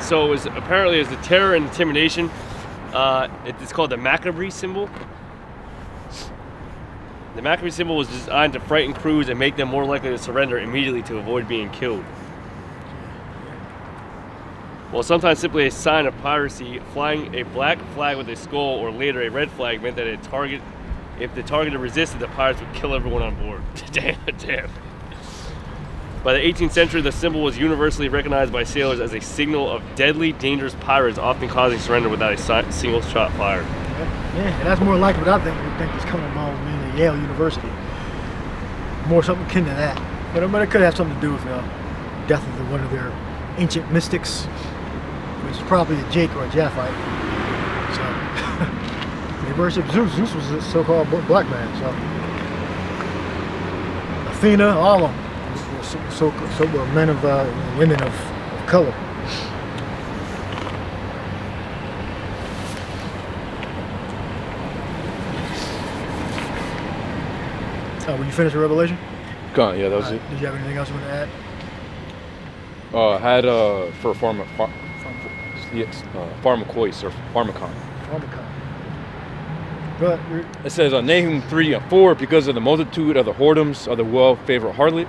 So it was apparently as a terror and intimidation. It's called the Macabre symbol. The Macabre symbol was designed to frighten crews and make them more likely to surrender immediately to avoid being killed. Well, sometimes simply a sign of piracy, flying a black flag with a skull or later a red flag meant that if the target resisted, the pirates would kill everyone on board. Damn. By the 18th century, the symbol was universally recognized by sailors as a signal of deadly, dangerous pirates, often causing surrender without a single shot fired. Yeah, and that's more like what I think is coming along in Yale University. More something akin to that. But it could have something to do with the death of one of their ancient mystics, which is probably a Jake or a Japhite. So, the University of Zeus was a so-called black man. So, Athena, all of them. So were men of women of color. Were you finished with Revelation? Gone. Yeah, that was it. Did you have anything else you want to add? I had for pharmacois or pharmacon. But it says Nahum 3 and 4, because of the multitude of the whoredoms of the well-favored harlot,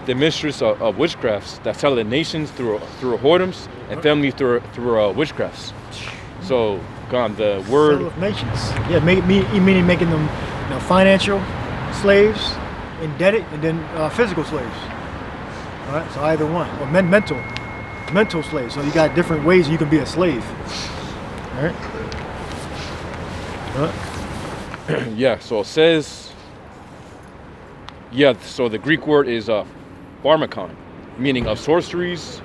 the mistress of witchcrafts that tell the nations through whoredoms and family through witchcrafts. So, the word of nations. Yeah, meaning making them financial slaves, indebted, and then physical slaves. All right, so either one, or mental slaves. So you got different ways you can be a slave. All right. Yeah. So it says. Yeah. So the Greek word is pharmakon, meaning of sorceries,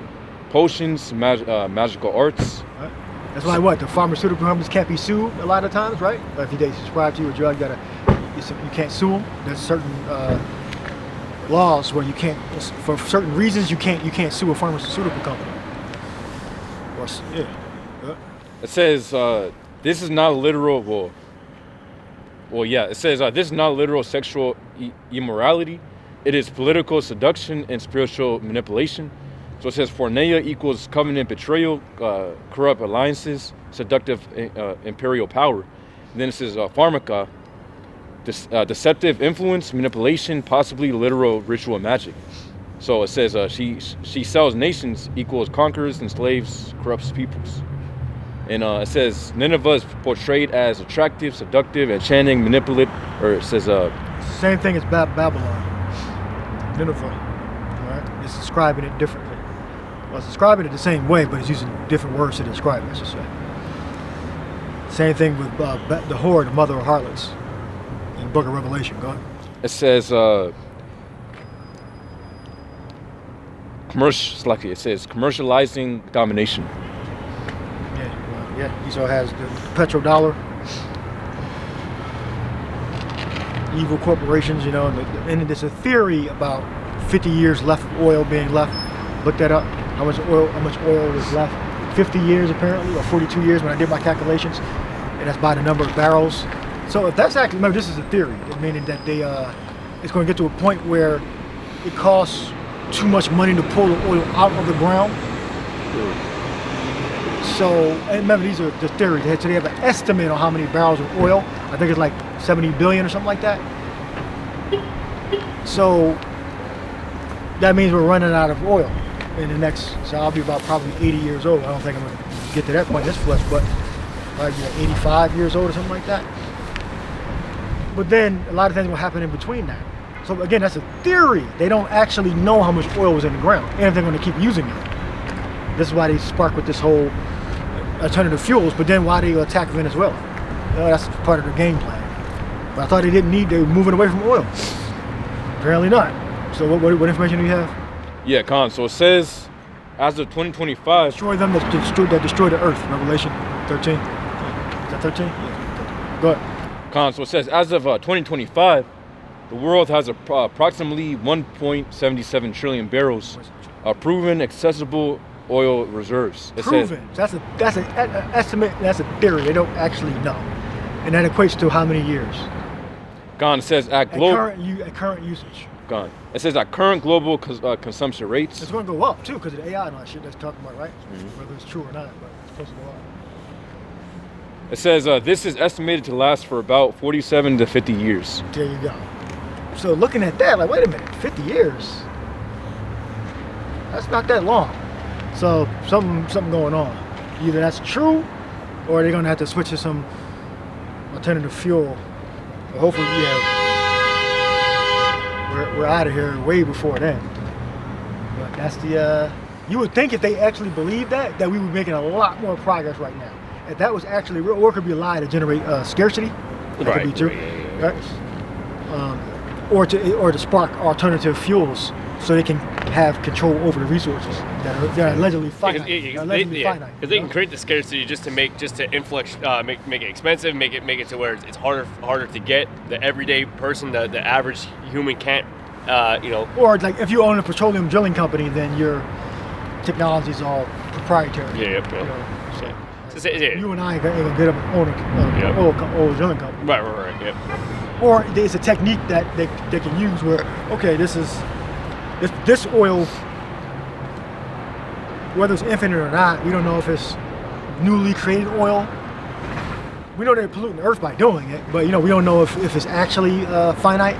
potions, magical arts. Right. That's why the pharmaceutical companies can't be sued a lot of times, right? If they subscribe to you a drug, you can't sue them. There's certain laws where you can't, for certain reasons, you can't sue a pharmaceutical company. It says this is not literal. Well, yeah. It says this is not literal sexual immorality. It is political seduction and spiritual manipulation. So it says porneia equals covenant betrayal, corrupt alliances, seductive imperial power. And then it says pharmaca, deceptive influence, manipulation, possibly literal ritual magic. So it says she sells nations equals conquers, enslaves, corrupts peoples. And it says Nineveh is portrayed as attractive, seductive, enchanting, manipulative, or it says same thing as Babylon. Nineveh, right? It's describing it differently. Well, it's describing it the same way, but it's using different words to describe it, I should say. Same thing with the whore, the mother of harlots, in the book of Revelation. Go ahead. It says commercializing domination. Yeah. Esau has the petrodollar, evil corporations, and there's a theory about 50 years left of oil being left. Look that up. How much oil is left? 50 years apparently, or 42 years when I did my calculations, and that's by the number of barrels. So if that's actually, remember, this is a theory, meaning that it's going to get to a point where it costs too much money to pull the oil out of the ground. So, and remember, these are the theories. So they have an estimate on how many barrels of oil. I think it's like 70 billion or something like that. So that means we're running out of oil in the next, so I'll be about probably 80 years old. I don't think I'm going to get to that point in this flesh, but probably 85 years old or something like that. But then a lot of things will happen in between that. So again, that's a theory. They don't actually know how much oil was in the ground and if they're going to keep using it. This is why they spark with this whole alternative fuels, but then why they attack Venezuela? That's part of the game plan. But I thought they were moving away from oil. Apparently not. So what information do you have? Yeah, Khan. So it says, as of 2025... Destroy them that destroy the earth. Revelation 13. Is that 13? Yeah. Go ahead. Khan. So it says, as of 2025, the world has approximately 1.77 trillion barrels of proven accessible oil reserves. Proven. That's an estimate. That's a theory. They don't actually know, and that equates to how many years? Khan says at current usage. Gone. It says that current global consumption rates. It's going to go up too because of the AI and all that shit that's talking about, right? Whether it's true or not, but it's supposed to go up. It says this is estimated to last for about 47 to 50 years. There you go. So looking at that, like, wait a minute, 50 years? That's not that long. So something going on. Either that's true, or they're going to have to switch to some alternative fuel. But hopefully, yeah, we're out of here way before then. But that's the. You would think if they actually believed that we would be making a lot more progress right now. If that was actually real, or it could be a lie to generate scarcity. That Right. could be true. Yeah. Right? Or to spark alternative fuels so they can have control over the resources that are allegedly finite. Because Finite, they can create the scarcity just to influx, make it expensive, make it to where it's harder to get. The everyday person, the average human can't, Or like if you own a petroleum drilling company, then your technology is all proprietary. Yeah. You know, So, yeah. you and I ain't gonna get up and own Yeah. an oil drilling company. Right. Yep. Or there's a technique that they can use where, okay, this oil, whether it's infinite or not, we don't know if it's newly created oil. We know they're polluting the earth by doing it, but we don't know if it's actually finite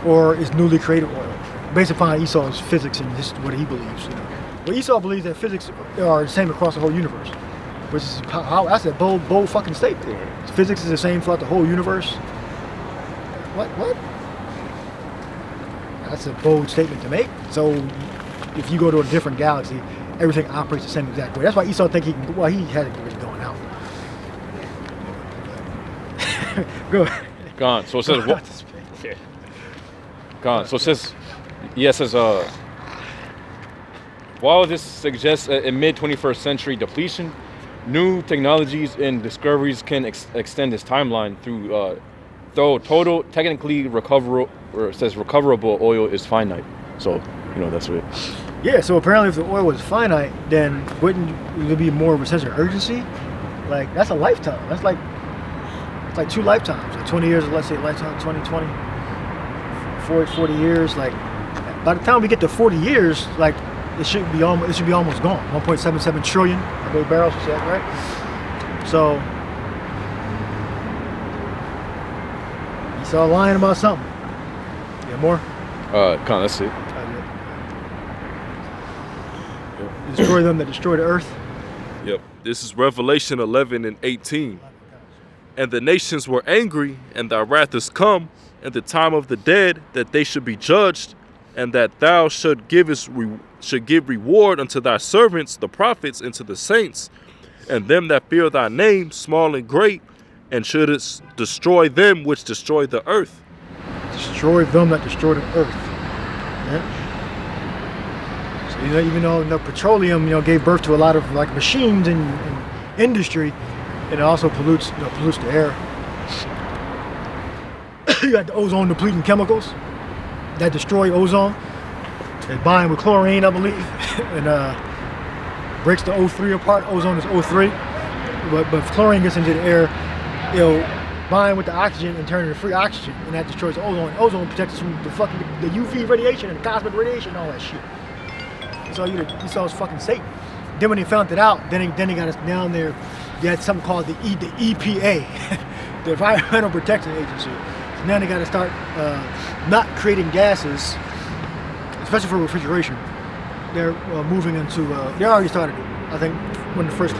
or it's newly created oil, based upon Esau's physics and just what he believes. Well, Esau believes that physics are the same across the whole universe, which is how that's a bold fucking statement. Physics is the same throughout the whole universe. What? That's a bold statement to make. So if you go to a different galaxy, everything operates the same exact way. That's why Esau think he hasn't really going out. Go ahead. Gone. So it says what? Yeah. Gone. So it says, yes, it says, while this suggests a mid-21st century depletion, new technologies and discoveries can extend this timeline through, though total technically recoverable, or it says recoverable oil is finite. So, that's it. Yeah, so apparently if the oil was finite, then wouldn't there be more of a sense of urgency? Like, that's a lifetime. It's like 2 lifetimes. Like 20 years, let's say lifetime, 20, 40 years. Like, by the time we get to 40 years, like, it should be almost gone. 1.77 trillion, I believe barrels was that, right? So, he's all lying about something. Yeah, more? That's it. Destroy them that destroy the earth. Yep. This is Revelation 11 and 18. And the nations were angry, and thy wrath is come, and the time of the dead, that they should be judged, and that thou should give reward unto thy servants, the prophets, and to the saints, and them that fear thy name, small and great, and shouldest destroy them which destroy the earth. Destroy them that destroy the earth. Yeah. So even though petroleum gave birth to a lot of like machines and industry, it also pollutes the air. You got the ozone depleting chemicals that destroy ozone. They bind with chlorine, I believe, and breaks the O3 apart. Ozone is O3, but if chlorine gets into the air, it'll bind with the oxygen and turn into free oxygen, and that destroys ozone. Ozone protects us from the UV radiation and the cosmic radiation and all that shit. So you saw fucking Satan. Then when they found it out, then they got us down there. They had something called the EPA, the Environmental Protection Agency. So now they got to start not creating gases, especially for refrigeration. They're moving into. They already started it. I think when the first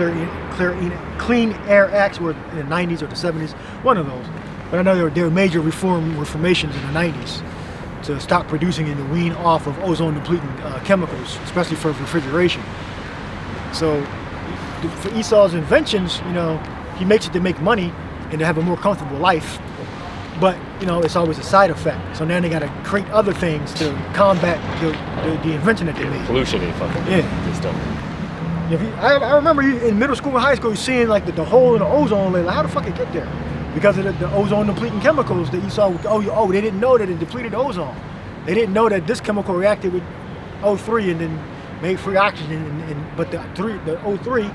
Clean Air Acts were in the 90s or the 70s, one of those. But I know there were major reformations in the 90s to stop producing and to wean off of ozone-depleting chemicals, especially for refrigeration. So for Esau's inventions, he makes it to make money and to have a more comfortable life. But it's always a side effect. So now they got to create other things to combat the invention that they made. Pollution and fucking Yeah. stuff. I remember in middle school and high school, you seeing like the hole in the ozone layer. Like, how the fuck it get there? Because of the ozone depleting chemicals that you saw. They didn't know that it depleted ozone. They didn't know that this chemical reacted with O3 and then made free oxygen. But the O3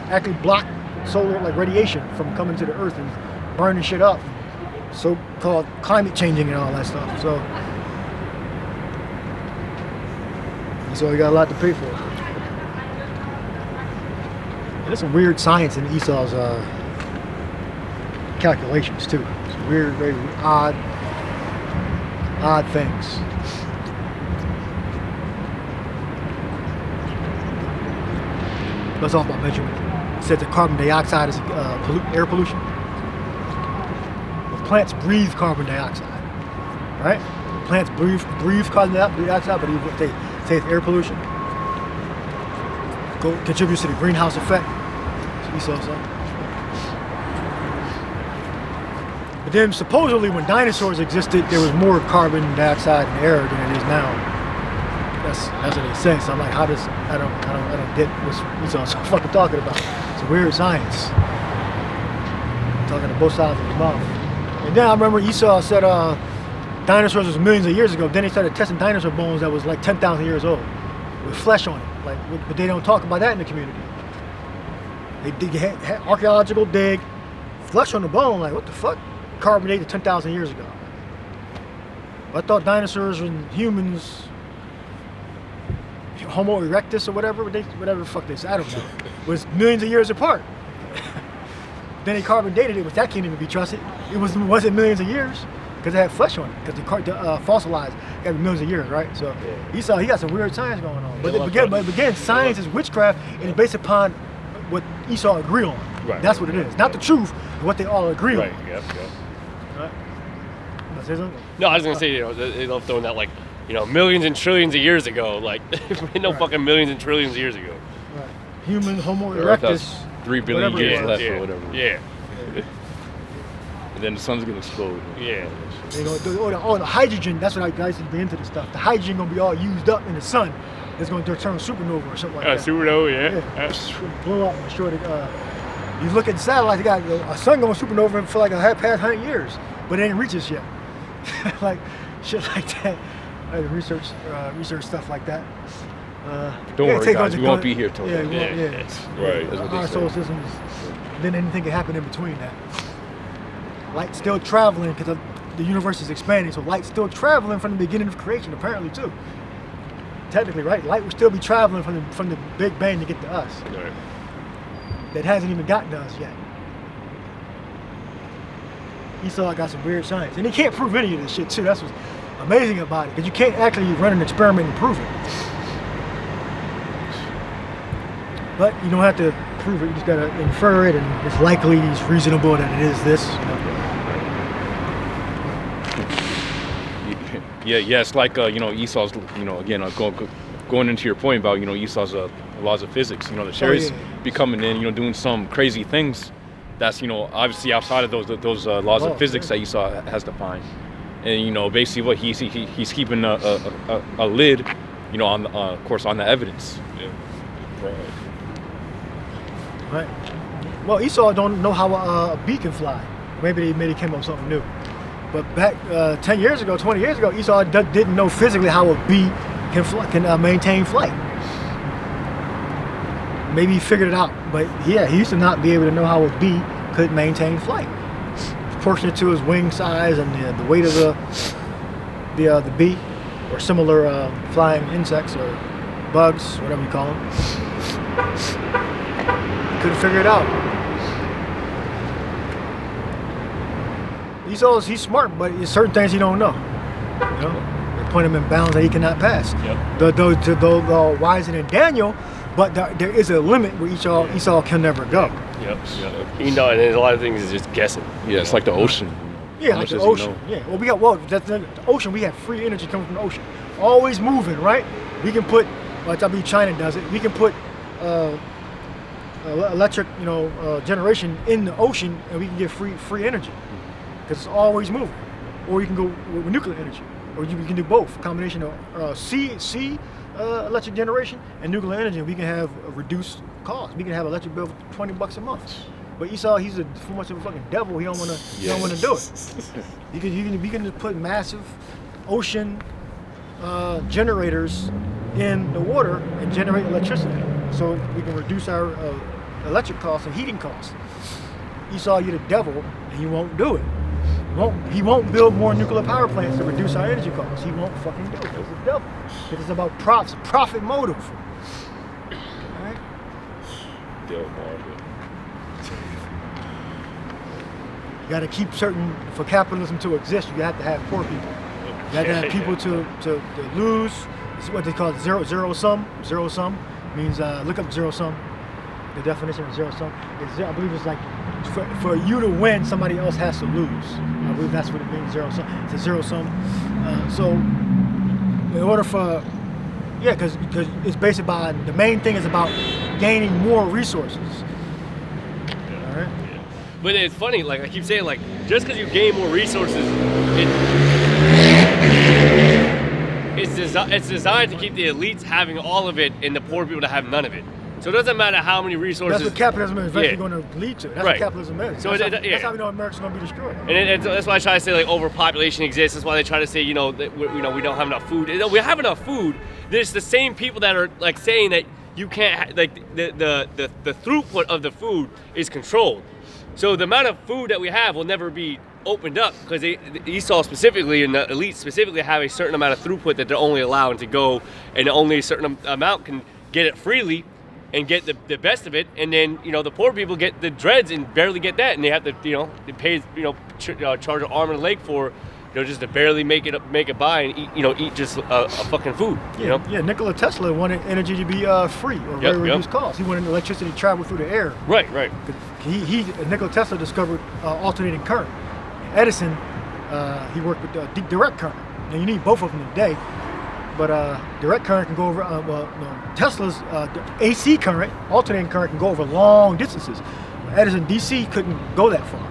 actually blocked solar radiation from coming to the earth and burning shit up. So-called climate changing and all that stuff. So Esau, he got a lot to pay for. And there's some weird science in Esau's calculations too. Some weird, very odd things. Let's talk about measurement. It said that carbon dioxide is air pollution. Well, plants breathe carbon dioxide, right? Plants breathe carbon dioxide, but even if they say it's air pollution, contributes to the greenhouse effect. So Esau said. But then supposedly when dinosaurs existed, there was more carbon dioxide in the air than it is now. That's what they say. So I'm like, I don't get what Esau's fucking talking about. It's a weird science. Talking to both sides of his mouth. And then I remember Esau said dinosaurs was millions of years ago. Then they started testing dinosaur bones that was like 10,000 years old with flesh on it. Like, but they don't talk about that in the community. They dig archaeological dig, flesh on the bone. Like, what the fuck? Carbon dated 10,000 years ago. I thought dinosaurs and humans, Homo erectus or whatever the fuck they say, I don't know, was millions of years apart. Then they carbon dated it, which that can't even be trusted. It wasn't millions of years because it had flesh on it. Because the fossilized, it got to be millions of years, right? So Esau, he got some weird science going on. But again, science is witchcraft, and it's based upon what Esau agree on. Right. That's what it is. Not the truth, but what they all agree on. Right. Yep. Right? You want to say something? No, I was gonna say, they love throwing that, like, millions and trillions of years ago. Like, no fucking millions and trillions of years ago. Right. Human Homo The Earth erectus. has 3 billion whatever years it left yeah. or whatever. Yeah. And then the sun's gonna explode. Yeah. The hydrogen, that's what I guys be into this stuff. The hydrogen gonna be all used up in the sun. It's gonna turn supernova or something like that. Supernova, yeah. It's gonna blow up and destroy it. You look at the satellite, they got a sun going supernova for like past 100 years, but it ain't reached us yet. Like shit like that. I had to research stuff like that. Don't worry, guys. We won't be here till then. Yeah. Right. That's what Our they solar say. system is. Then anything can happen in between that. Light's still traveling because the universe is expanding, so light's still traveling from the beginning of creation, apparently too. Technically, right? Light will still be traveling from the Big Bang to get to us. Right. That hasn't even gotten to us yet. Esau got some weird science, and he can't prove any of this shit too. That's what's amazing about it, because you can't actually run an experiment and prove it. But you don't have to prove it. You just gotta infer it, and it's likely, it's reasonable that it is this. Yeah, it's like Esau's, again, going into your point about Esau's laws of physics. The cherries be coming in, doing some crazy things. That's obviously outside of those laws of physics that Esau has defined. And basically what he's keeping a lid, on of course on the evidence. Yeah. Right. Well, Esau don't know how a bee can fly. Maybe they came up with something new. But back 10 years ago, 20 years ago, Esau didn't know physically how a bee can maintain flight. Maybe he figured it out, but yeah, he used to not be able to know how a bee could maintain flight. Proportionate to his wing size and the weight of the bee, or similar flying insects or bugs, whatever you call them. Couldn't figure it out. He's smart, but there's certain things he don't know. They put him in bounds that he cannot pass. Yep. Though wiser than Daniel, but there is a limit where Esau can never go. Yep. And there's a lot of things is just guessing. Yeah, it's like the ocean. Yeah, like the ocean. Yeah. That's the ocean. We have free energy coming from the ocean, always moving, right? We can put, like I mean, China does it. We can put electric, generation in the ocean, and we can get free energy because it's always moving. Or you can go with nuclear energy, or you can do both. A combination of sea electric generation and nuclear energy, and we can have a reduced cost. We can have an electric bill for $20 a month. But Esau, he's too much of a fucking devil. He don't want to do it. We can just put massive ocean generators in the water and generate electricity, so we can reduce our electric costs and heating costs. Esau, you're the devil, and you won't do it. He won't build more nuclear power plants to reduce our energy costs. He won't fucking do it. He's the devil. It is about profit motive. All right? You got to keep certain, for capitalism to exist, you have to have poor people. You have to have people to lose. It's what they call zero sum. Zero sum means, look up zero sum. The definition of zero sum is, I believe it's like, for you to win, somebody else has to lose. I believe that's what it means, zero sum. It's a zero sum. So, in order for, because it's based upon, the main thing is about gaining more resources. All right? Yeah. But it's funny, like I keep saying, like, just because you gain more resources, it's designed to keep the elites having all of it and the poor people to have none of it. So it doesn't matter how many resources. That's what capitalism is eventually going to lead to. That's what capitalism is. So that's how we know America's going to be destroyed. And that's why I try to say like overpopulation exists. That's why they try to say that we don't have enough food. We have enough food. There's the same people that are like saying that you can't the throughput of the food is controlled. So the amount of food that we have will never be opened up because Esau specifically and the elite specifically have a certain amount of throughput that they're only allowing to go, and only a certain amount can get it freely and get the best of it, and then the poor people get the dregs and barely get that, and they have to they pay charge an arm and a leg for just to barely make it by and eat just a fucking food. Yeah, Nikola Tesla wanted energy to be free or very reduced cost. He wanted electricity to travel through the air. Right. Nikola Tesla discovered alternating current. Edison, he worked with direct current. Now you need both of them today. But direct current can go over, Tesla's AC current, alternating current can go over long distances. Edison DC couldn't go that far.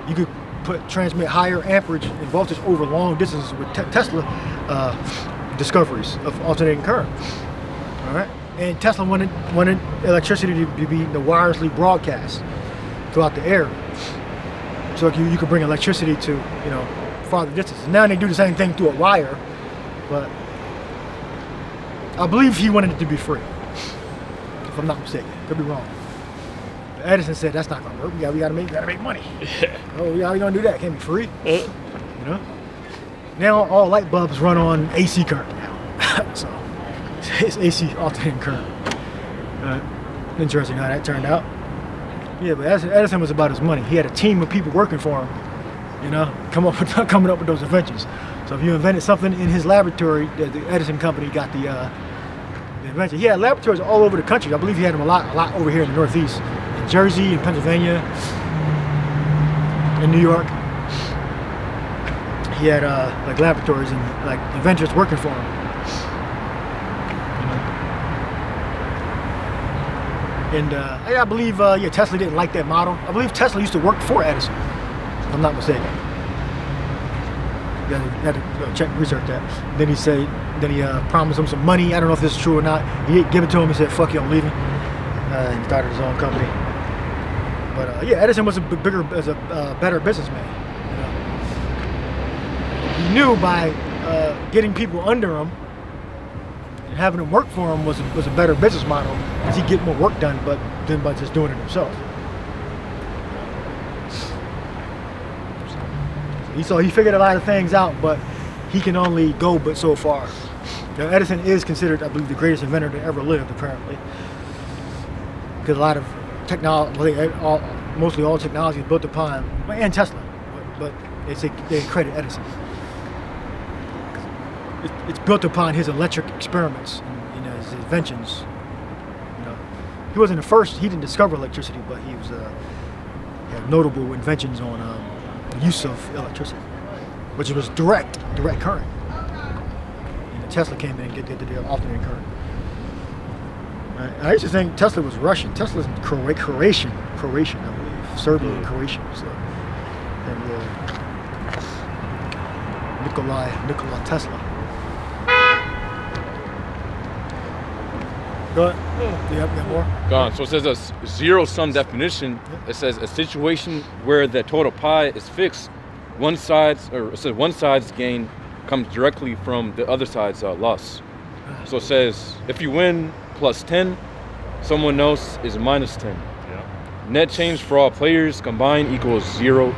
You could transmit higher amperage and voltage over long distances with Tesla discoveries of alternating current. All right, and Tesla wanted electricity to be wirelessly broadcast throughout the air, so you could bring electricity to farther distances. Now they do the same thing through a wire, but I believe he wanted it to be free, if I'm not mistaken. Could be wrong. Edison said that's not gonna work. We gotta make money. Oh, how are we gonna do that? Can't be free. Now all light bulbs run on AC current now, so it's AC alternating current. Interesting how that turned out. Yeah, but Edison was about his money. He had a team of people working for him, coming up with those inventions. So if you invented something in his laboratory, the Edison company got the invention. He had laboratories all over the country. I believe he had them a lot over here in the Northeast, in Jersey, in Pennsylvania, in New York. He had like laboratories and like inventors working for him. And I believe Tesla didn't like that model. I believe Tesla used to work for Edison, if I'm not mistaken. You had to research that. Then he promised him some money. I don't know if this is true or not. He gave it to him. He said, "Fuck you, I'm leaving." And he started his own company. But Edison was a better businessman. He knew by getting people under him and having them work for him was a better business model, because he'd get more work done, than by just doing it himself. So he figured a lot of things out, but he can only go but so far. Edison is considered, I believe, the greatest inventor that ever lived, apparently. Because a lot of technology, mostly all technology is built upon, and Tesla, but they credit Edison. It's built upon his electric experiments and his inventions. He wasn't the first, he didn't discover electricity, but he had notable inventions on use of electricity, which was direct current. And Tesla came in and did the alternating current. I used to think Tesla was Russian. Tesla's Croatian, I believe, Serbian and Croatian. So, and Nikola Tesla. Go ahead. Do you have more? Gone. So it says a zero-sum definition. It says a situation where the total pie is fixed. One side's gain comes directly from the other side's loss. So it says if you win plus 10, someone else is minus 10. Yeah. net change for all players combined equals zero.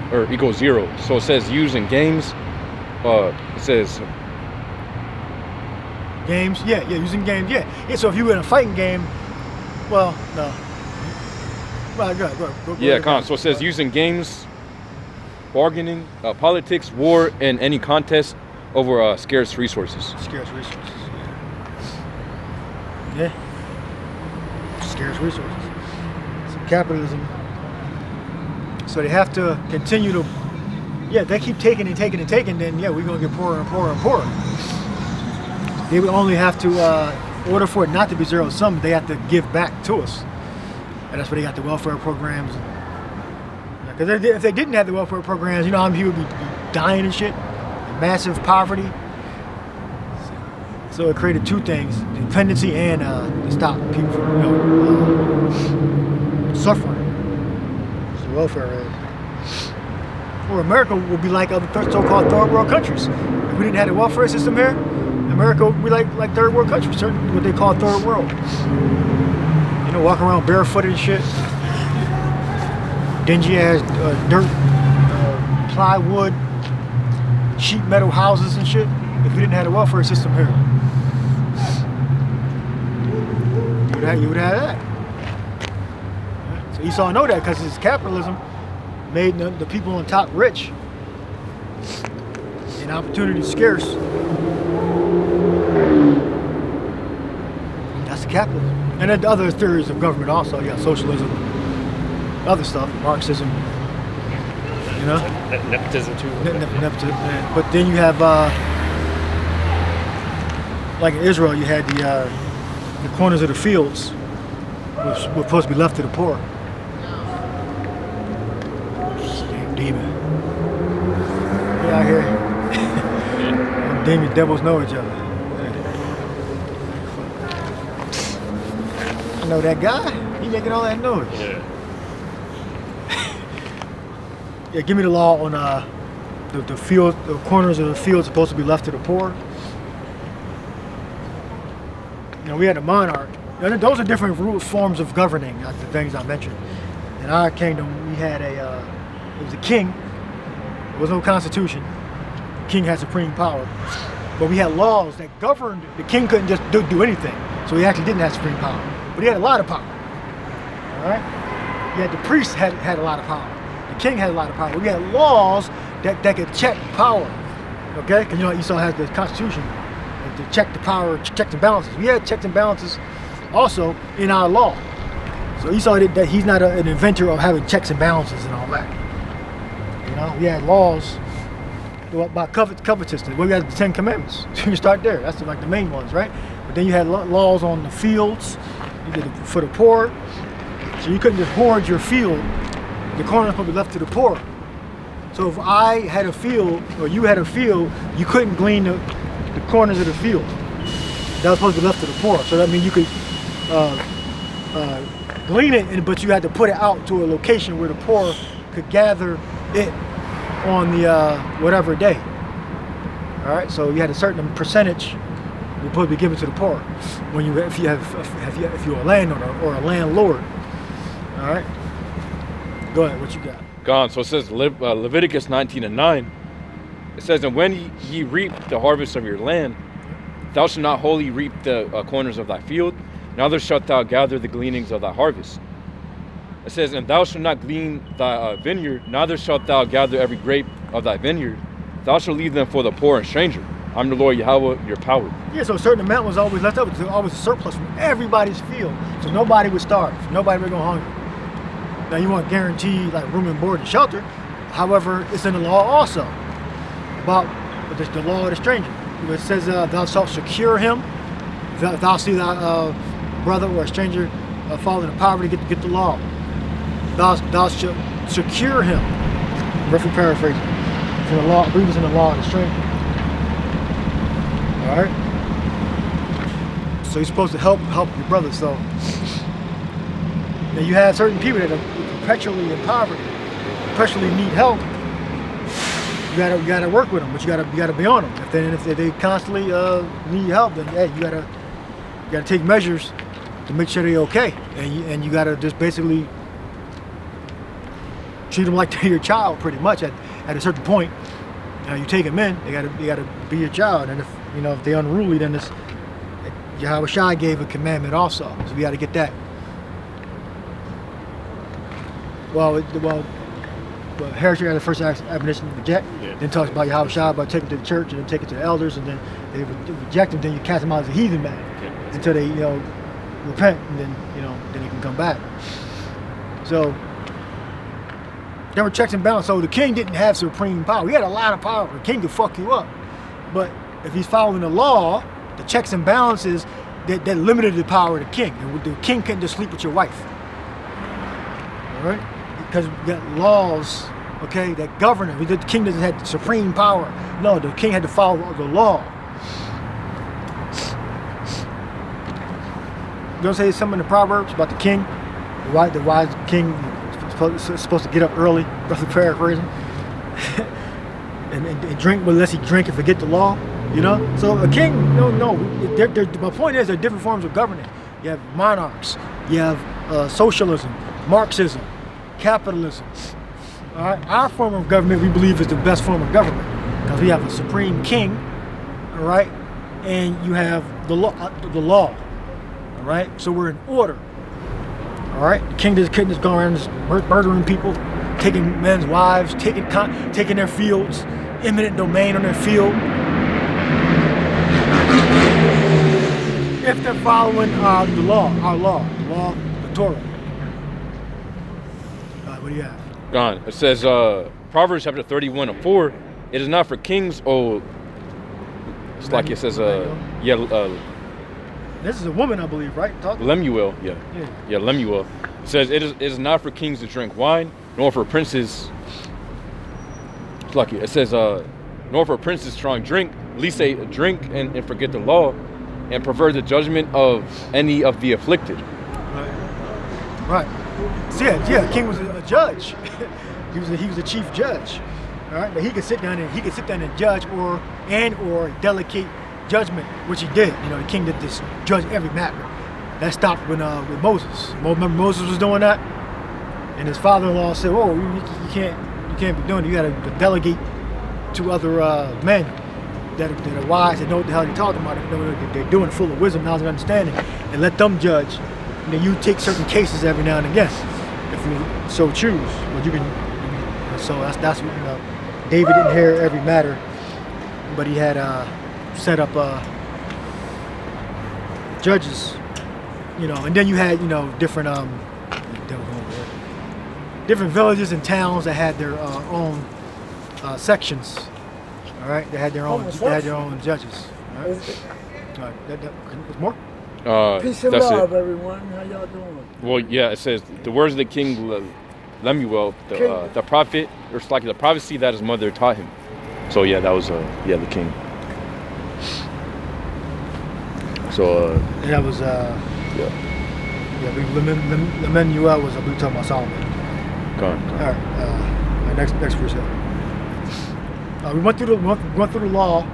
So it says used in games. It says games. Yeah, using games. Yeah. So if you were in a fighting game, well, no. Well, go. Yeah, so it says using games, bargaining, politics, war, and any contest over scarce resources. Scarce resources. Yeah. Scarce resources. So capitalism. So they have to continue to. Yeah, if they keep taking, then yeah, we're gonna get poorer and poorer and poorer. They would only have to, in order for it not to be zero sum, they have to give back to us. And that's why they got the welfare programs. Because if they didn't have the welfare programs, you know how many people would be dying and shit? Massive poverty. So it created two things, dependency and to stop people from suffering. That's what welfare is. Or America would be like other so-called third world countries. If we didn't have the welfare system here, America would be like third world countries, what they call third world. You know, walking around barefooted and shit. Dingy ass dirt, plywood, sheet metal houses and shit. If we didn't have the welfare system here, you would have that. So Esau know that because his capitalism made the people on top rich and opportunity scarce. That's the capitalism. And then the other theories of government also, yeah, socialism, other stuff, Marxism, you know? Nepotism too. Nepotism. But then you have, like in Israel, you had the corners of the fields were supposed to be left to the poor. Damn demon. Get out here. Demon devils know each other. I know that guy. He making all that noise. Yeah. Yeah, give me the law on the field, the corners of the field supposed to be left to the poor. You know, we had a monarch. Those are different forms of governing, like the things I mentioned. In our kingdom, we had it was a king. There was no constitution. The king had supreme power. But we had laws that governed. The king couldn't just do anything. So he actually didn't have supreme power. But he had a lot of power. All right? You had the priests had a lot of power. The king had a lot of power. We had laws that could check power. Okay? Because you know Esau has the constitution to check the power, checks and balances. We had checks and balances also in our law. So Esau did that. He's not an inventor of having checks and balances and all that. You know, we had laws about covetousness. We got the 10 Commandments. You start there. That's like the main ones, right? But then you had laws on the fields for the poor. So you couldn't just hoard your field. The corner was supposed to be left to the poor. So if I had a field or you had a field, you couldn't glean the corners of the field. That was supposed to be left to the poor. So that means you could glean it, but you had to put it out to a location where the poor could gather it on the whatever day. All right, so you had a certain percentage was supposed to be given to the poor when if you're a landowner or a landlord. All right, go ahead. What you got? Gone. So it says Leviticus 19:9. It says, "And when ye reap the harvest of your land, thou shalt not wholly reap the corners of thy field, neither shalt thou gather the gleanings of thy harvest." It says, "And thou shalt not glean thy vineyard, neither shalt thou gather every grape of thy vineyard. Thou shalt leave them for the poor and stranger. I'm the Lord Yahweh, your power." Yeah, so a certain amount was always left over. There was always a surplus from everybody's field. So nobody would starve. Nobody would go hungry. Now you want guaranteed like room and board and shelter. However, it's in the law also about the law of the stranger. It says, "Thou shalt secure him. If thou see thy brother or a stranger fall into poverty, get the law. Thou shalt secure him." Roughly paraphrasing. From the law, I believe it's in the law of the stranger. All right. So you're supposed to help your brother. So now you have certain people that are perpetually in poverty, perpetually need help. You gotta work with them, but you gotta be on them. If they constantly need help, then hey, you gotta take measures to make sure they're okay, and you gotta just basically treat them like they're your child, pretty much. At a certain point, you take them in, they gotta be your child. And if if they're unruly, then it's Yahweh gave a commandment also, so we got to get that. Well, heresy had the first admonition to reject. Yeah. Then talks about Yahweh about taking to the church and then take it to the elders, and then they reject them. Then you cast them out as a heathen man until they repent, and then then they can come back. So there were checks and balances. So the king didn't have supreme power. He had a lot of power. The king could fuck you up, but if he's following the law, the checks and balances that limited the power of the king. The king couldn't just sleep with your wife. All right? Because we got laws, okay, that govern it. The king doesn't have supreme power. No, the king had to follow the law. You don't say something in the Proverbs about the king, the wise king is supposed to get up early, roughly paraphrasing, and drink, but unless he drink and forget the law. So a king, my point is there are different forms of government. You have monarchs, you have socialism, Marxism, capitalism. All right? Our form of government, we believe, is the best form of government because we have a supreme king, all right, and you have the law, all right. So we're in order, all right. The king couldn't just go around just murdering people, taking men's wives, taking their fields, eminent domain on their field. If they're following our law, the Torah. What do you have? Gone. It says, Proverbs chapter 31:4. It is not for kings, it's like it says, this is a woman, I believe, right? Lemuel, yeah, Lemuel. It says, it is not for kings to drink wine, nor for princes. It's lucky. It says, nor for princes strong drink, lest they drink and forget the law, and pervert the judgment of any of the afflicted. Right. So the king was a judge. he was a chief judge. All right, but he could sit down and judge or delegate judgment, which he did. The king did this, judge every matter. That stopped with Moses. Remember Moses was doing that, and his father-in-law said, "Oh, you can't be doing it. You got to delegate to other men that are wise and know what the hell they're talking about. They're doing it full of wisdom, knowledge, and understanding, and let them judge. And then you take certain cases every now and again, if you so choose. But you can. So that's what David didn't hear every matter, but he had set up judges, and then you had different villages and towns that had their own sections. All right, they had their own judges. All right, there's more. Peace and that's love, it. everyone. How y'all doing? Well, yeah, it says the words of the king Lemuel, the prophet, or it's like the prophecy that his mother taught him. So yeah, that was the king. So that was Lemuel was we talking about Solomon. Go on. All right, next verse. We went through the law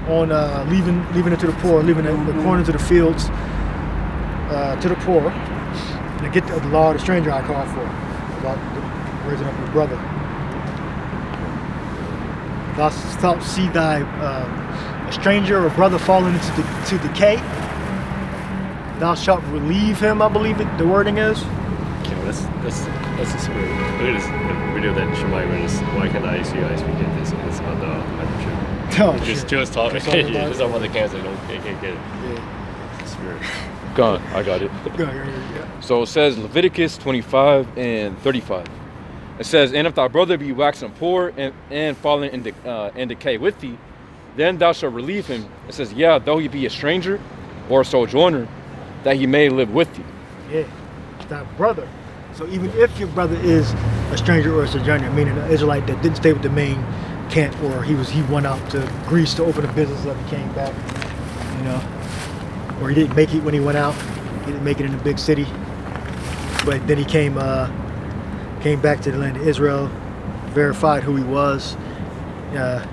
on leaving it to the poor, leaving the corners of the fields to the poor, and get the law of the stranger I called for about raising up your brother. Thou shalt see thy a stranger or brother falling into decay. Thou shalt relieve him. I believe the wording is. Okay, well, that's the spirit. Look at this video that Shemai read. Why can't I see I speak at this? It's about the microchip. Oh, just talking. Just talking about the cancer. They can't get it. Yeah. It's the spirit. Gone. I got it. Yeah. So it says Leviticus 25 and 35. It says, and if thy brother be waxen poor and fallen in decay with thee, then thou shalt relieve him. It says, though he be a stranger or a sojourner, that he may live with thee. Yeah, thy brother. So even if your brother is a stranger or a sojourner, meaning an Israelite that didn't stay with the main camp, or he went out to Greece to open a business and he came back, or he didn't make it when he went out, he didn't make it in a big city, but then he came back to the land of Israel, verified who he was,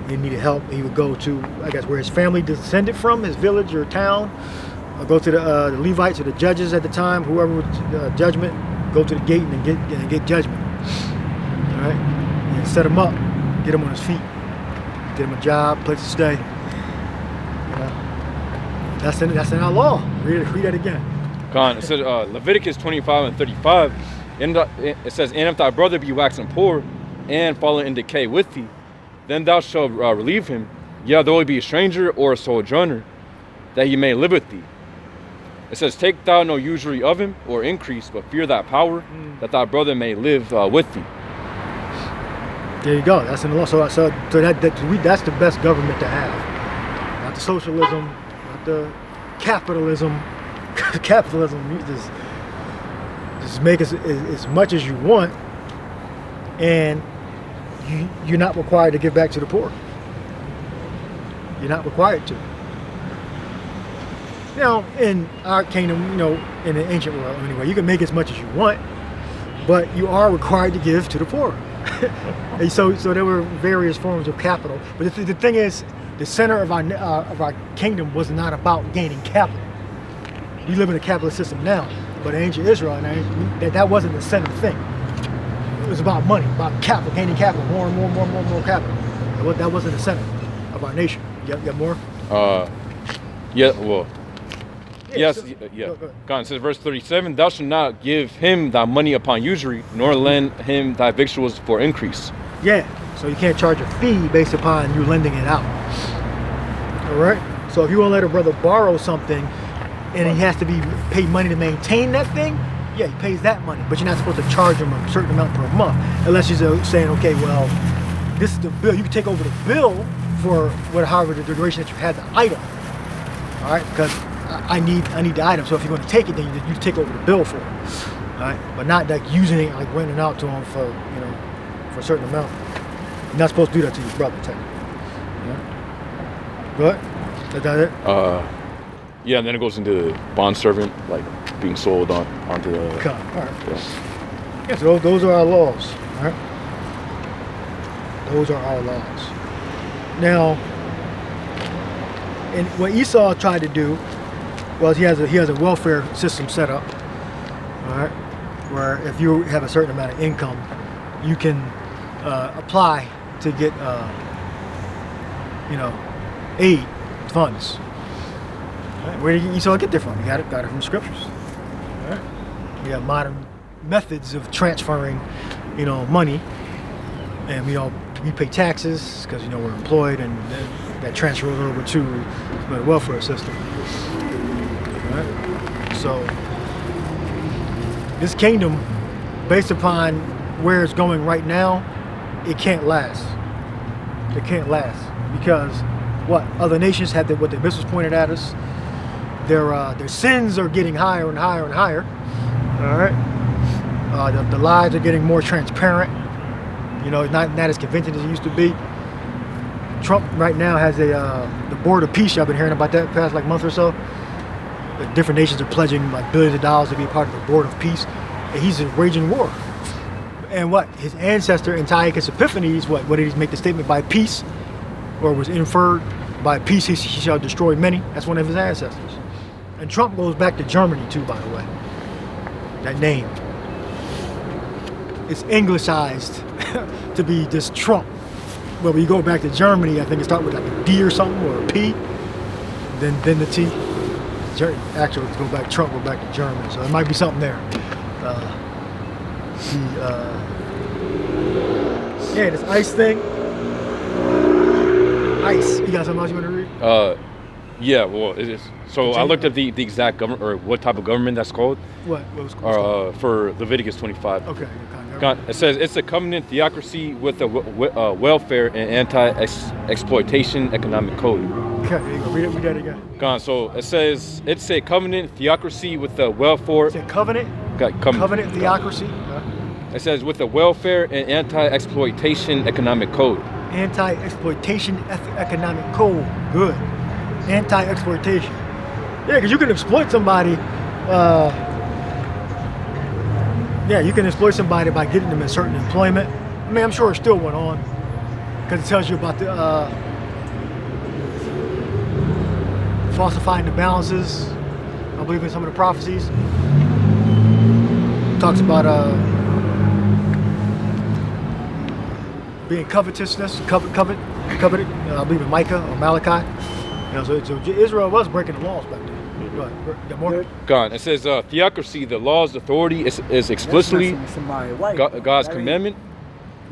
he needed help, he would go to, I guess, where his family descended from, his village or town, or go to the Levites or the judges at the time, whoever was judgment, go to the gate and get judgment. All right? And set him up, get him on his feet, get him a job, place to stay. You know, that's in our law. Read that again. Con, it says Leviticus 25 and 35. It says, and if thy brother be waxing poor and fallen in decay with thee, then thou shalt relieve him, yea, though he be a stranger or a sojourner, that he may live with thee. It says, take thou no usury of him or increase, but fear thy power, that thy brother may live with thee. There you go. That's in the law. So that's the best government to have. Not the socialism, not the capitalism. Capitalism, you just make as much as you want, and you're not required to give back to the poor. You're not required to. Now, in our kingdom, you know, in the ancient world anyway, you can make as much as you want, but you are required to give to the poor. And so there were various forms of capital. But the thing is, the center of our kingdom was not about gaining capital. We live in a capitalist system now, but in ancient Israel, that wasn't the center thing. It was about money, about capital, gaining capital, more and more capital. That wasn't the center of our nation. You got more? Yeah, well, yes, so, yeah. Go ahead. God says, verse 37, thou shalt not give him thy money upon usury, nor lend him thy victuals for increase. Yeah, so you can't charge a fee based upon you lending it out. All right? So if you want to let a brother borrow something, and he has to pay money to maintain that thing, yeah, he pays that money. But you're not supposed to charge him a certain amount per month, unless you're saying, okay, well, this is the bill. You can take over the bill for however the duration that you had the item. All right, because I need the item. So if you're going to take it, then you take over the bill for it. All right, but not like using it, like renting out to him for for a certain amount. You're not supposed to do that to your brother, technically. Yeah. Go ahead. Is that it? Yeah, and then it goes into bond servant, like being sold onto the. Okay. All right. Yeah. Yeah, so those are our laws. All right. Those are our laws. Now, and what Esau tried to do was he has a welfare system set up. All right, where if you have a certain amount of income, you can apply to get aid funds. Right. Where did Esau get that from? He got it from scriptures. All right. We have modern methods of transferring, money, and we pay taxes because we're employed, and that transfers over to the welfare system. All right. So this kingdom, based upon where it's going right now, it can't last. It can't last because what other nations have what their business pointed at us. Their sins are getting higher and higher and higher. All right. The lies are getting more transparent. Not as convincing as it used to be. Trump right now has the board of peace. I've been hearing about that the past month or so. The different nations are pledging billions of dollars to be part of the board of peace, and he's waging war. And what his ancestor Antiochus Epiphanes, what did he make the statement, by peace, or was inferred by peace he shall destroy many? That's one of his ancestors. And Trump goes back to Germany too, by the way. That name. It's Englishized to be just Trump. But when you go back to Germany, I think it starts with like a D or something, or a P, then the T. Actually, Trump go back to Germany, so there might be something there. This ICE thing. ICE. You got something else you want to read? Yeah, well, it is. So I looked at the exact government, or what type of government that's called. What was called? For Leviticus 25. Okay. It says it's a covenant theocracy with a welfare and anti-exploitation economic code. Okay, there you go. Read that again. So it says it's a covenant theocracy with a welfare. It's a covenant? Covenant theocracy? It says with a welfare and anti-exploitation economic code. Anti-exploitation economic code. Good. Anti-exploitation. Yeah, because you can exploit somebody. You can exploit somebody by getting them in certain employment. I mean, I'm sure it still went on because it tells you about the falsifying the balances. I believe in some of the prophecies. It talks about being covetousness, coveted. I believe in Micah or Malachi. So Israel was breaking the laws back then. Go ahead. You got more? Gone. It says theocracy, the law's authority is explicitly God's commandment.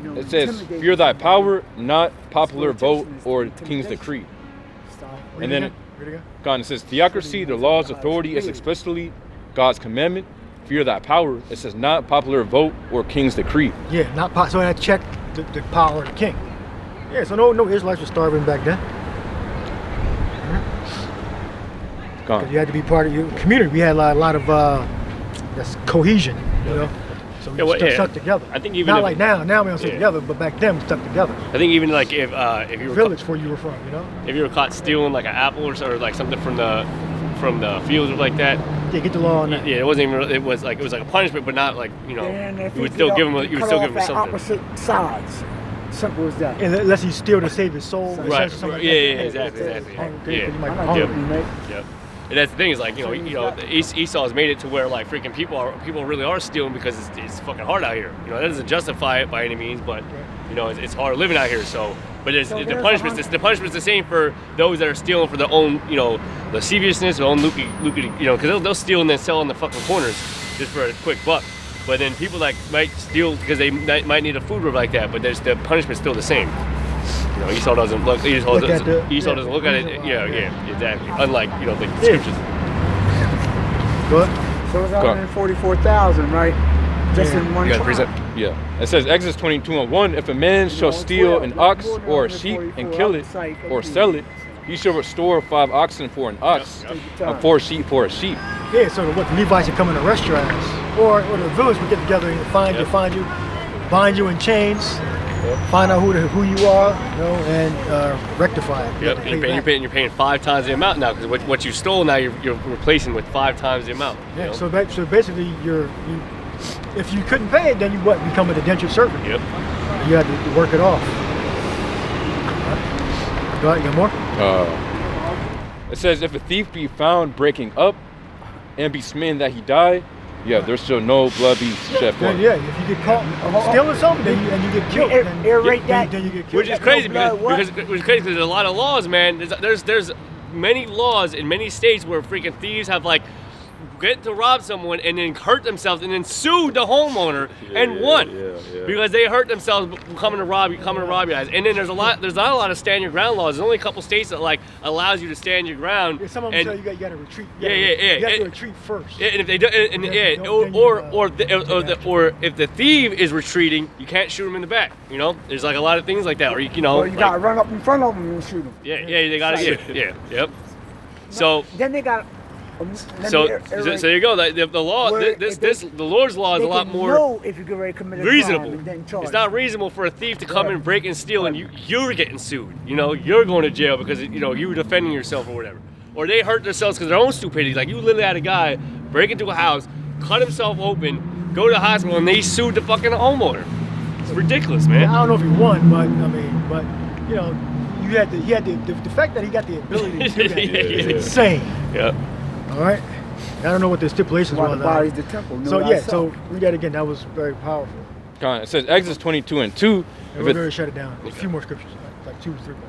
It says, fear thy power, not popular vote or king's decree. And then, gone. It says theocracy, the law's authority is explicitly God's commandment. Fear thy power. It says not popular vote or king's decree. Yeah, so I had to check the power of the king. Yeah, so no Israelites were starving back then. Gone. You had to be part of your community. We had a lot of that's cohesion, you know. So we stuck together. I think even not like now. Now we don't stick together, but back then we stuck together. I think even like if you were village where you were from, you know. If you were caught stealing like an apple or like something from the fields or like that. Yeah, get the law on that. Yeah, it wasn't even. It was like a punishment, but not like you would still give him. You would still give him something. Opposite sides. Simple as that. Unless you steal to save his soul. Right. Exactly. Yeah. Yep. And that's the thing is like Esau's made it to where like freaking people really are stealing because it's fucking hard out here. That doesn't justify it by any means, but it's hard living out here. So, but the punishment's the same for those that are stealing for their own lasciviousness, their own lucre, because they'll steal and then sell on the fucking corners just for a quick buck. But then people like might steal because they might need a food rub like that, but the punishment's still the same. Esau doesn't look. Esau doesn't look at it. Yeah, exactly. Unlike the scriptures. What? So it's 144,000, right? Just in one tribe. Yeah. It says Exodus 22:1. If a man shall steal an ox or a sheep and kill it or sell it, he shall restore 5 oxen for an ox and 4 sheep for a sheep. Yeah. So what the Levites would come and arrest your ass, or the village would get together and find you, bind you in chains. Find out who you are, and rectify it. Yep, and you're paying 5 times the amount now because what you stole now you're replacing with 5 times the amount. Yeah. So basically, if you couldn't pay it, then you become an indentured servant. Yep. You had to work it off. Go ahead, you got more? It says if a thief be found breaking up and be smitten that he die. Yeah, there shall no blood be shed for him. Yeah, if you get caught stealing something, and you get killed. Then you get killed. Which is crazy because there's a lot of laws, man. There's many laws in many states where freaking thieves have like get to rob someone and then hurt themselves and then sue the homeowner and won because they hurt themselves coming to rob you guys. And then there's not a lot of stand your ground laws. There's only a couple states that like allows you to stand your ground. Yeah, some of them tell you got to retreat. You have to retreat first. Yeah, and if they do, or if the thief is retreating, you can't shoot him in the back. There's like a lot of things like that. Or you gotta run up in front of them and shoot them. Yeah, they gotta. Yep. So then they got. So there you go. The law, the Lord's law is a lot more reasonable. It's not reasonable for a thief to come and break and steal, and you're getting sued. You're going to jail because you were defending yourself or whatever. Or they hurt themselves because of their own stupidity. Like you literally had a guy break into a house, cut himself open, go to the hospital, and they sued the fucking homeowner. It's ridiculous, man. I don't know if he won, but he had the fact that he got the ability to do that is insane. Yeah. All right. I don't know what the stipulations were. The body's the temple. So read that again. That was very powerful. It says Exodus 22:2. And we're going to shut it down. A few more scriptures, like 2 or 3 more.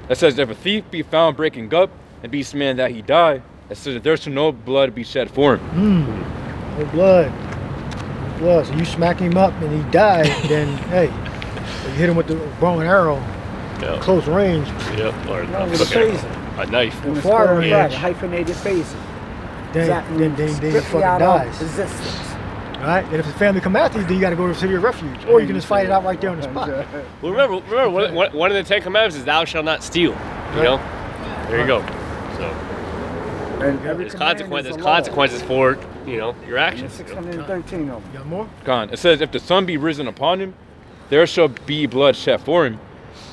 It says if a thief be found breaking up and be smitten that he die, it says that there shall no blood be shed for him. No blood. So you smack him up and he died, then hey, you hit him with the bow and arrow, close range. Yep. Or a knife. Far range. Hyphenated phasing. Then he fucking dies. Resistance. All right. And if the family come after you, then you got to go to the city of refuge, or you can just fight it out right there on the spot. Well, remember, one of the 10 Commandments is "Thou shalt not steal." There you go. So there's consequences for your actions. 613 of them. You got more? It says if the sun be risen upon him, there shall be blood shed for him,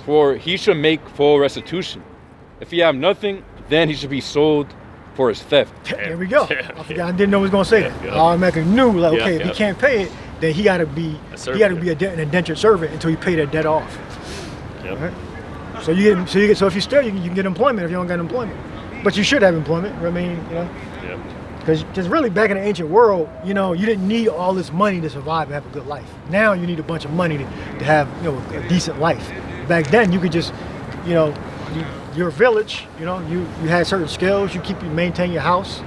for he shall make full restitution. If he have nothing, then he should be sold for his theft. There we go. I forgot. I didn't know I was gonna say that. I automatically knew, if he can't pay it, then he got to be an indentured servant until you pay that debt off. Yep. Right? So if you steal, you can get employment if you don't got employment. But you should have employment. Yep. Because really back in the ancient world, you know, you didn't need all this money to survive and have a good life. Now you need a bunch of money to have, you know, a decent life. Back then you could just, you know, your village, you know, you had certain skills, you maintain your house.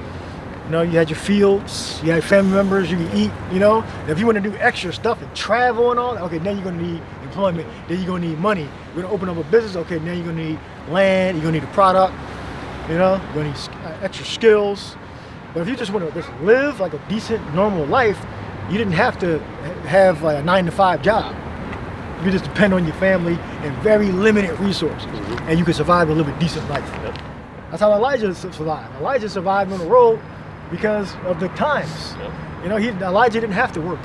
You know, you had your fields, you had family members, you could eat, you know. If you want to do extra stuff and travel and all that, okay, now you're going to need employment, then you're going to need money. You're going to open up a business, okay, now you're going to need land, you're going to need a product, you know, you're going to need extra skills. But if you just want to just live like a decent, normal life, you didn't have to have like a 9-to-5 job. You just depend on your family and very limited resources, and you can survive and live a decent life. Yep. That's how Elijah survived. Elijah survived on the road because of the times. Yep. You know, Elijah didn't have to work.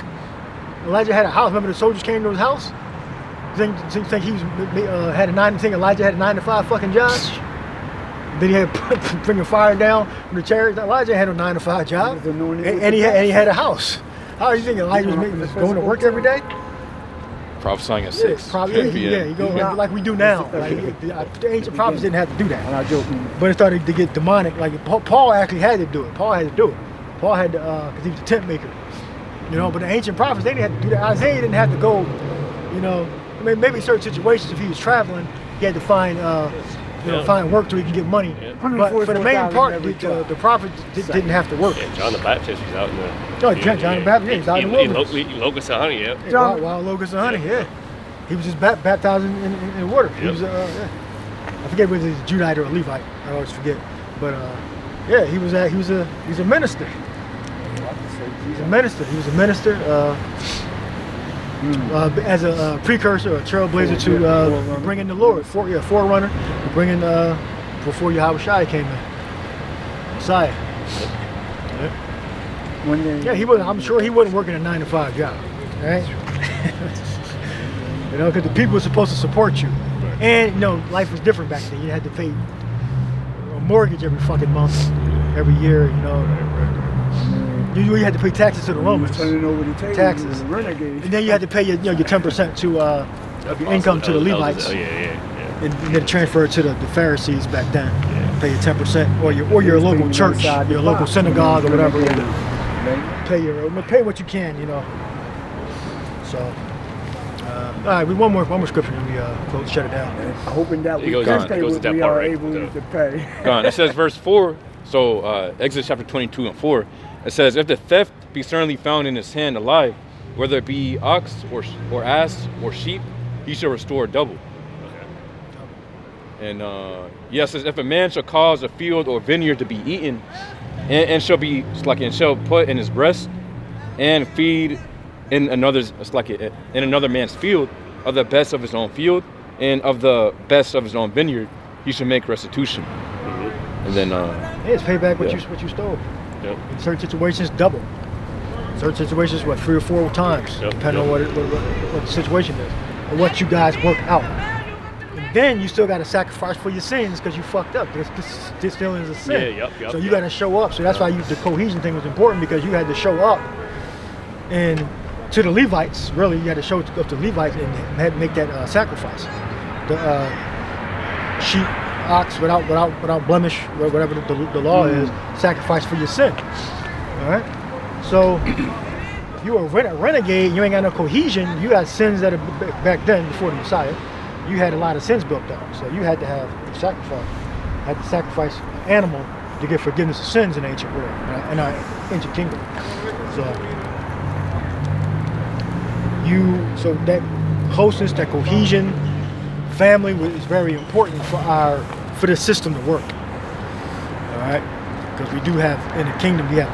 Elijah had a house. Remember the soldiers came to his house? Think he was, had a 9-to-5 fucking job? Then he had bringing fire down from the chariots. Elijah had a 9-to-5 job, and he had a house. How do you think Elijah was going to work every day? Prophesying at 6. Probably, yeah, you go like we do now. Like, the ancient prophets didn't have to do that. But it started to get demonic. Like Paul actually had to do it. Paul had to, because he was a tent maker. You know, but the ancient prophets, they didn't have to do that. Isaiah didn't have to go, you know, I mean, maybe in certain situations, if he was traveling, he had to find, find work so he could get money. Yeah. But for the main part, the prophets didn't have to work. Yeah, John the Baptist was out in the... John the Baptist, he's out in the wilderness. Locust and honey, yeah. Wild locusts and honey, yeah. He was just baptized in water. He was, I forget whether he's a Judite or a Levite. I always forget. But yeah, he was a minister. He's a minister. He was a minister as a precursor, a trailblazer to bring in the Lord. Forerunner, bringing before Yahweh came in. Messiah. Yeah, he wasn't. I'm sure he wasn't working a 9-to-5 job, right? You know, because the people were supposed to support you, and you know, life was different back then. You had to pay a mortgage every fucking month, every year. You know, you had to pay taxes to the Romans. Taxes, and then you had to pay your 10% to of your income to the Levites. And then transfer it to the Pharisees back then. Yeah. Pay your 10%, or your local church, your local synagogue, or whatever. Pay what you can, you know. So, all right, one more scripture, and we shut it down. Hoping that we can pay what we are able to pay. It says verse 4. So Exodus chapter 22 and 4. It says, "If the theft be certainly found in his hand alive, whether it be ox or ass or sheep, he shall restore double." And it says, "If a man shall cause a field or vineyard to be eaten, and shall put in his breast, and feed in another man's field, of the best of his own field, and of the best of his own vineyard, he shall make restitution." And then it's pay back what you stole. Yep. In certain situations, double. In certain situations, 3 or 4 times, depending on what the situation is, or what you guys work out. And then you still got to sacrifice for your sins because you fucked up. This still is a sin. So you got to show up. So that's why the cohesion thing was important, because you had to show up and to the Levites. Really, you had to show up to the Levites and had to make that sacrifice. The sheep, ox, without blemish, whatever the law is, sacrifice for your sin. All right. So if you were a renegade, you ain't got no cohesion. You had sins that back then, before the Messiah, you had a lot of sins built up. So you had to have sacrifice. Had to sacrifice an animal to get forgiveness of sins in the ancient world, in our ancient kingdom. So that closeness, that cohesion, family is very important for the system to work. All right, because we do have in the kingdom, we have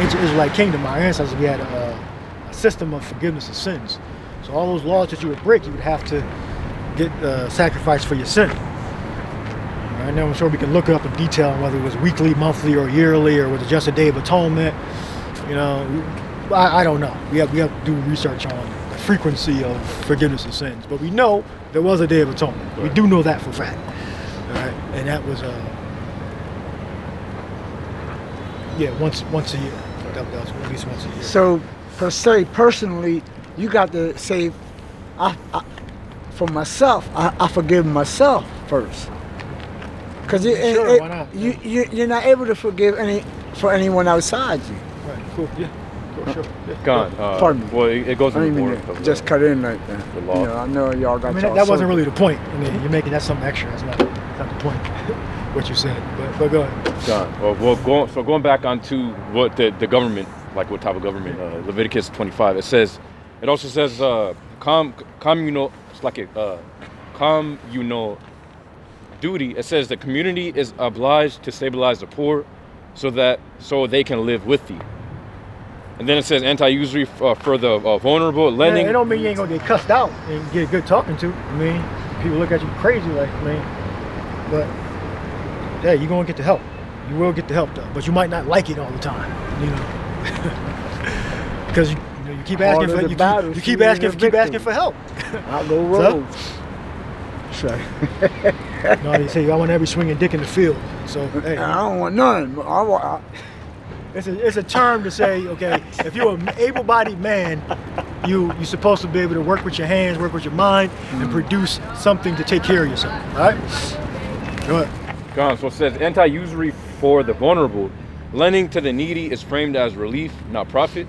ancient Israelite kingdom. Our ancestors, we had a system of forgiveness of sins. So all those laws that you would break, you would have to get sacrifice for your sin. All right, now I'm sure we can look it up in detail on whether it was weekly, monthly, or yearly, or was it just a Day of Atonement. You know, I don't know. We have to do research on the frequency of forgiveness of sins. But we know there was a Day of Atonement. Right. We do know that for a fact. All right, and that was once a year. That was at least once a year. So per se, personally, you got to say, for myself, I forgive myself first. Because you're not able to forgive for anyone outside you. Right. Cool. Yeah. Cool. Sure. Yeah. Gone. Pardon me. Well, it goes I in the didn't board. mean to of, just cut in like that. the law. You know, I know y'all got I mean, y'all that wasn't circle. really the point. I mean, you're making that something extra. That's not the point. What you said. But go ahead. Gone. Well, going back onto what the government, like what type of government, Leviticus 25, it also says communal, it's like a communal duty. It says the community is obliged to stabilize the poor so they can live with thee. And then it says anti-usury for the vulnerable, lending. Yeah, it don't mean you ain't gonna get cussed out and get good talking to. I mean, people look at you crazy, like, I mean, but yeah, you're gonna get the help. You will get the help though, but you might not like it all the time, you know, because you keep asking for you keep asking for help. I'll go roll. Sorry. No, they say I want every swinging dick in the field. So hey, I don't want none. it's a term to say, okay, if you're an able-bodied man, you're supposed to be able to work with your hands, work with your mind, and produce something to take care of yourself. All right? Go ahead. So it says anti-usury for the vulnerable, lending to the needy is framed as relief, not profit.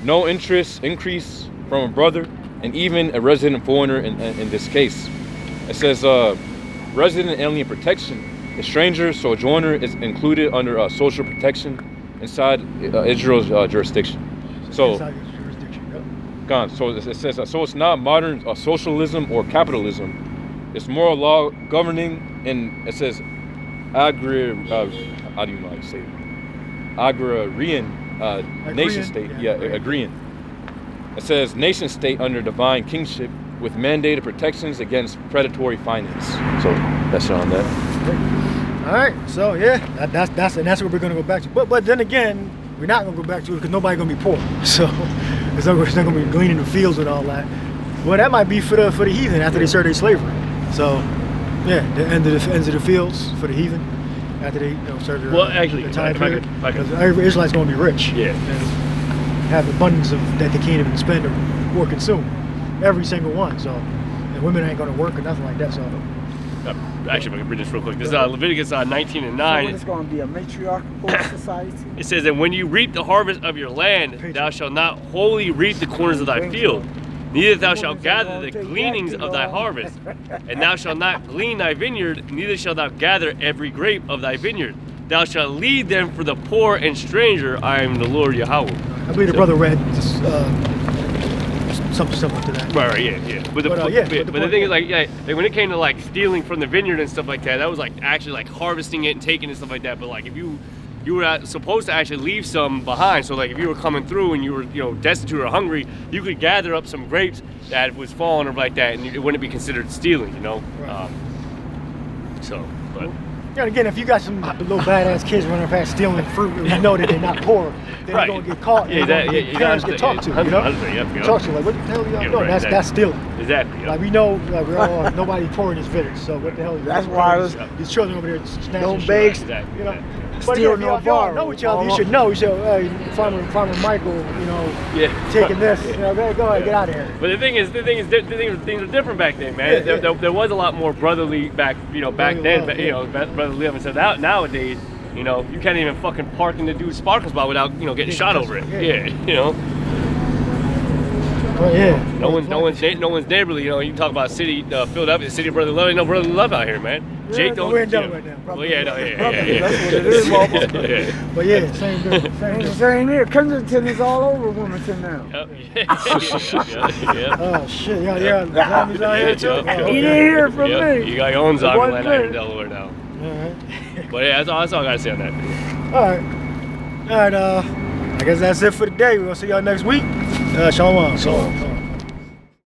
No interest increase from a brother, and even a resident foreigner in this case. It says resident alien protection. A stranger sojourner is included under social protection inside Israel's jurisdiction. So, Inside your jurisdiction, yep. gone. So it says so it's not modern socialism or capitalism. It's moral law governing, and it says how do you know how to say it? Agrarian nation state. Yeah, agreeing. It says nation state under divine kingship with mandated protections against predatory finance. So that's it on that. All right, so yeah, that's what we're gonna go back to. But then again, we're not gonna go back to it because nobody's gonna be poor. So it's not gonna be gleaning the fields and all that. Well, that might be for the heathen after they started their slavery. So yeah, the ends of the fields for the heathen after they started their their time period. Because every Israelite's gonna be rich. Yeah. And have abundance of that they can't even spend or consume. Every single one. So and women ain't gonna work or nothing like that. So. Actually, if I can read this real quick. This is Leviticus 19 and 9. So it's going to be a matriarchal society. It says that when you reap the harvest of your land, thou shalt not wholly reap the corners of thy field, neither thou shalt gather the gleanings of thy harvest. And thou shalt not glean thy vineyard, neither shalt thou gather every grape of thy vineyard. Thou shalt leave them for the poor and stranger. I am the Lord Yahweh. I believe the brother read something similar to that. Right, yeah. But the thing is, like when it came to like stealing from the vineyard and stuff like that, that was like actually like harvesting it and taking it and stuff like that. But like if you were supposed to actually leave some behind, so like if you were coming through and you were destitute or hungry, you could gather up some grapes that was fallen or like that, and it wouldn't be considered stealing, Right. But. Yeah, again, if you got some little badass kids running past stealing fruit, you know that they're not poor. They're Right. going to get caught. Yeah, parents get talked to. Talk to you like, what the hell are y'all doing? That's stealing. Exactly. Like we know, we're all nobody's poor in this village. So what the hell? That's why these children over there snatching. Don't shit. beg. Exactly. But Steal if no y'all borrow. know each other, you should know. You should, hey, Farmer Michael, taking this. Go ahead, get out of here. But things are different back then, man. There was a lot more brotherly back then. Brotherly love. And so nowadays, you can't even fucking park in the dude's parking spot without getting shot over it. Yeah. Well, yeah. No one's neighborly. You talk about Philadelphia, city of brotherly love. Ain't no brotherly love out here, man. Jake don't. We're in Delaware now. Well, yeah. That's what it is, motherfucker. But yeah, same thing. Same here. Kensington is all over Wilmington now. Yep. Oh shit, yeah. Zombies out here too. He didn't hear from me. You got your own zombie One land out here in thing. Delaware now. Alright. But yeah, that's all I gotta say on that. Alright, I guess that's it for today. We're gonna see y'all next week. Shalom.